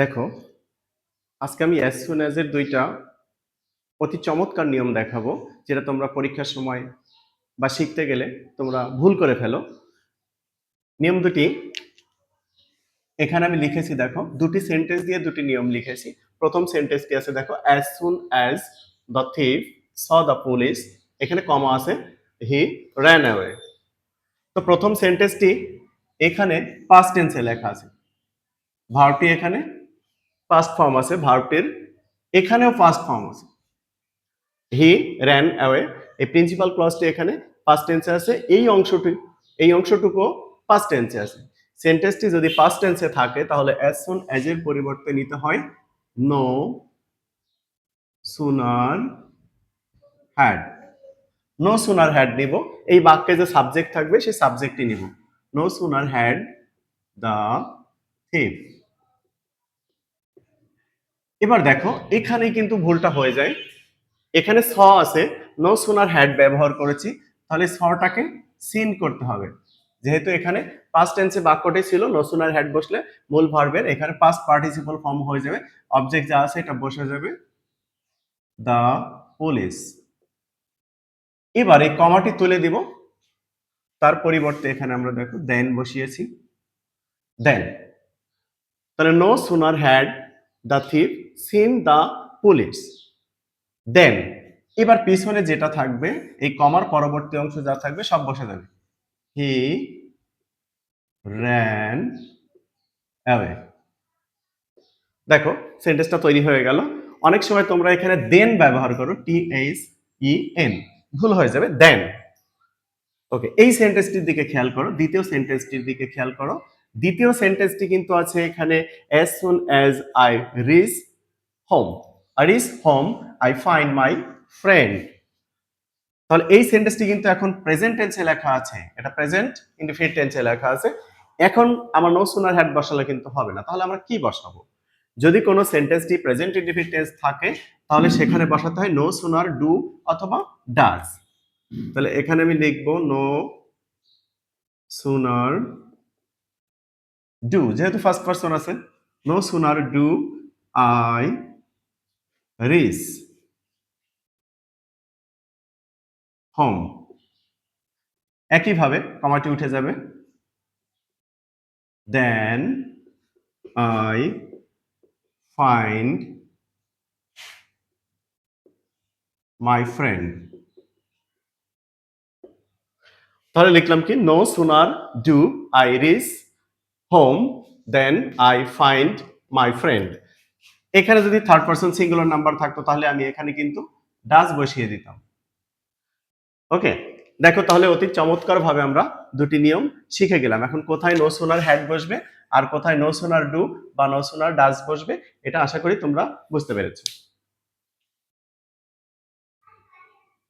দেখো, আজকে আমি অ্যাজ সুন অ্যাজ এর ২ টা অতি চমৎকার নিয়ম দেখাবো, যেটা তোমরা পরীক্ষার সময় বা শিখতে গেলে তোমরা ভুল করে ফেলো। নিয়ম দুটি এখানে আমি লিখেছি, দেখো, দুটি সেন্টেন্স দিয়ে দুটি নিয়ম লিখেছি। প্রথম সেন্টেন্সটি আছে, দেখো, as soon as the thief saw the police, এখানে কমা আছে, হি র্যান অ্যাওয়ে। তো প্রথম সেন্টেন্সটি এখানে পাস্ট টেন্সে লেখা আছে, ভার্বটি এখানে পাস্ট ফর্ম আছে, ভার্বটির এখানেও পাস্ট ফর্ম আছে, হি র্যান অ্যাওয়ে। এই প্রিন্সিপাল ক্লজটি এখানে পাস্ট টেন্সে আছে, এই অংশটুকু পাস্ট টেন্সে আছে। সেন্টেন্সটি যদি পাস্ট টেন্সে থাকে তাহলে অ্যাজ সুন অ্যাজ এর পরিবর্তে নিতে হয় no sooner had. No sooner had নিব, এই বাক্যে যে সাবজেক্ট থাকবে সেই সাবজেক্টই নিব। No sooner had the thief. এবার দেখো, এখানেই কিন্তু ভুলটা হয়ে যায়। এখানে স আছে, নো সুনার হ্যাড ব্যবহার করেছি, তাহলে সটাকে সিন করতে হবে। যেহেতু এখানে পাস্ট টেন্সে বাক্যটি ছিল, নো সুনার হ্যাড বসলে মূল ভার্বের এখানে পাস্ট পার্টিসিপল ফর্ম হয়ে যাবে, অবজেক্ট যা আছে এটা বসে যাবে দা পুলিশ। এবার এই কমাটি তুলে দিব, তার পরিবর্তে এখানে আমরা দেখো দেন বসিয়েছি, দেন। তাহলে no sooner had the thief seen the police, then. এবার পিছনে যেটা থাকবে, এই কমার পরবর্তী অংশ যা থাকবে সব বসে যাবে, হি ran away। দেখো, সেন্টেন্সটা তৈরি হয়ে গেল। অনেক সময় তোমরা এখানে দেন ব্যবহার করো, THEN, ভুল হয়ে যাবে দেন। ওকে, এই সেন্টেন্সটির দিকে খেয়াল করো, দ্বিতীয় সেন্টেন্সটির দিকে খেয়াল করো। দ্বিতীয় সেন্টেন্সটি কিন্তু আছে এখানে as soon as I reach home, I find my friend। তাহলে এই সেন্টেন্সটি কিন্তু এখন প্রেজেন্ট টেন্সে লেখা আছে, এটা প্রেজেন্ট ইনডিফিনিট টেন্সে লেখা আছে। এখন আমার নো সুনার হ্যাড বসালে কিন্তু হবে না, তাহলে আমরা কি বসাবো? যদি কোনো সেন্টেন্সটি প্রেজেন্ট ইনডিফিনিট টেন্স থাকে তাহলে সেখানে বসাতে হয় নো সুনার ডু অথবা ডাজ। তাহলে এখানে আমি লিখব নো সুনার ডু, যেহেতু ফার্স্ট পারসন আছে, no sooner do I reach home. একইভাবে কমাটি উঠে যাবে, then I find my friend. তাহলে লিখলাম কি, no sooner do I reach home then I find my friend. এখানে যদি থার্ড পারসন সিঙ্গুলার নাম্বার থাকতো তাহলে আমি এখানে কিন্তু ডাজ বসিয়ে দিতাম। ওকে, দেখো, তাহলে অতি চমৎকার ভাবে আমরা দুটি নিয়ম শিখে গেলাম। এখন কোথায় নো সুনার হ্যাড বসবে আর কোথায় নো সুনার ডু বা নো সুনার ডাজ বসবে, এটা আশা করি তোমরা বুঝতে পেরেছো।